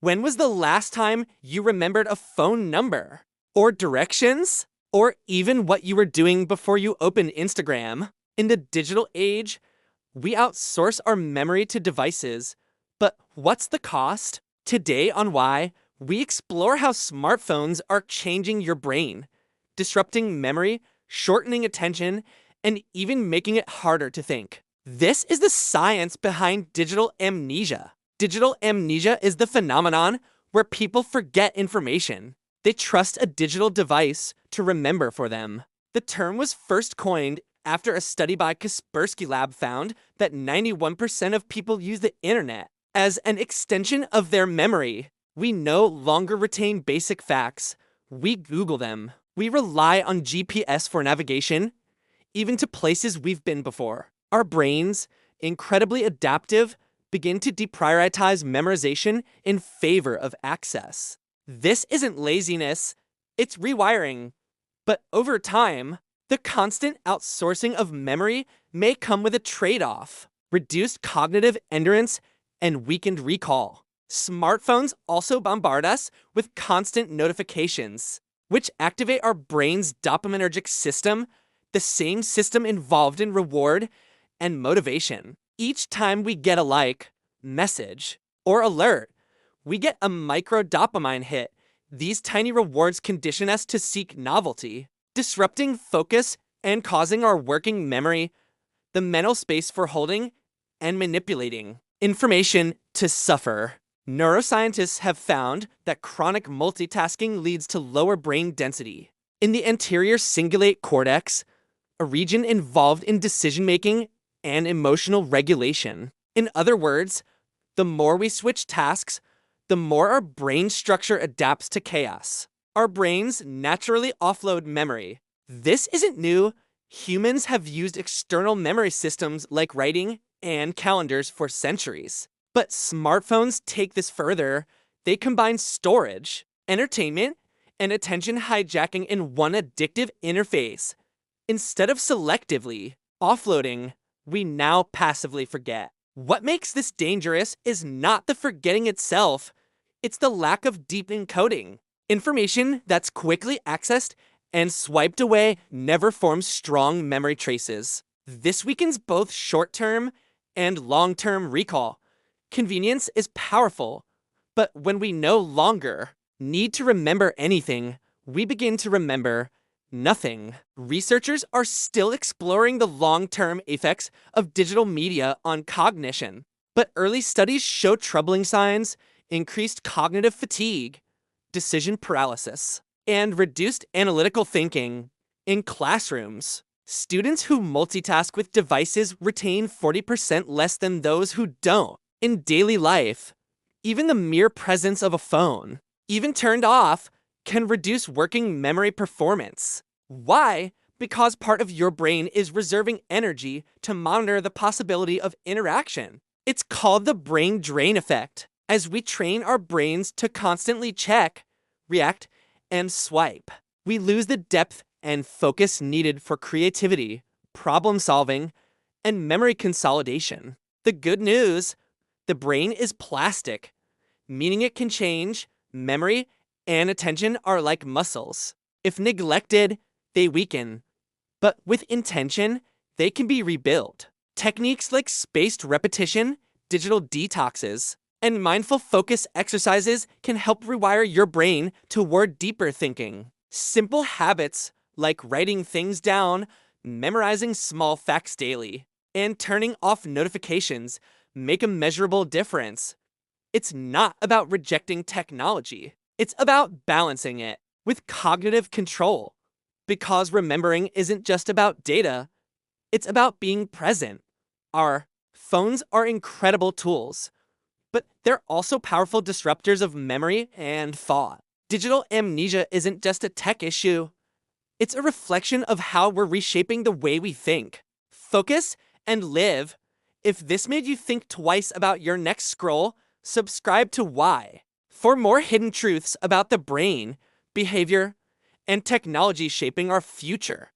When was the last time you remembered a phone number? Or directions? Or even what you were doing before you opened Instagram? In the digital age, we outsource our memory to devices. But what's the cost? Today on Why, we explore how smartphones are changing your brain, disrupting memory, shortening attention, and even making it harder to think. This is the science behind digital amnesia. Digital amnesia is the phenomenon where people forget information. They trust a digital device to remember for them. The term was first coined after a study by Kaspersky Lab found that 91% of people use the internet as an extension of their memory. We no longer retain basic facts. We Google them. We rely on GPS for navigation, even to places we've been before. Our brains, incredibly adaptive, begin to deprioritize memorization in favor of access. This isn't laziness, it's rewiring. But over time, the constant outsourcing of memory may come with a trade-off: reduced cognitive endurance and weakened recall. Smartphones also bombard us with constant notifications, which activate our brain's dopaminergic system, the same system involved in reward and motivation. Each time we get a like, message, or alert, we get a micro dopamine hit. These tiny rewards condition us to seek novelty, disrupting focus and causing our working memory, the mental space for holding and manipulating information, to suffer. Neuroscientists have found that chronic multitasking leads to lower brain density. In the anterior cingulate cortex, a region involved in decision-making and emotional regulation. In other words, the more we switch tasks, the more our brain structure adapts to chaos. Our brains naturally offload memory. This isn't new. Humans have used external memory systems like writing and calendars for centuries. But smartphones take this further. They combine storage, entertainment, and attention hijacking in one addictive interface. Instead of selectively offloading, we now passively forget. What makes this dangerous is not the forgetting itself, it's the lack of deep encoding. Information that's quickly accessed and swiped away never forms strong memory traces. This weakens both short-term and long-term recall. Convenience is powerful, but when we no longer need to remember anything, we begin to remember nothing. Researchers are still exploring the long-term effects of digital media on cognition, but early studies show troubling signs: increased cognitive fatigue, decision paralysis, and reduced analytical thinking. In classrooms, students who multitask with devices retain 40% less than those who don't. In daily life, even the mere presence of a phone, even turned off, can reduce working memory performance. Why? Because part of your brain is reserving energy to monitor the possibility of interaction. It's called the brain drain effect. As we train our brains to constantly check, react, and swipe, we lose the depth and focus needed for creativity, problem solving, and memory consolidation. The good news: the brain is plastic, meaning it can change. Memory and attention are like muscles. If neglected, they weaken. But with intention, they can be rebuilt. Techniques like spaced repetition, digital detoxes, and mindful focus exercises can help rewire your brain toward deeper thinking. Simple habits like writing things down, memorizing small facts daily, and turning off notifications make a measurable difference. It's not about rejecting technology. It's about balancing it with cognitive control. Because remembering isn't just about data, it's about being present. Our phones are incredible tools, but they're also powerful disruptors of memory and thought. Digital amnesia isn't just a tech issue. It's a reflection of how we're reshaping the way we think, focus, and live. If this made you think twice about your next scroll, subscribe to Why for more hidden truths about the brain, behavior, and technology shaping our future.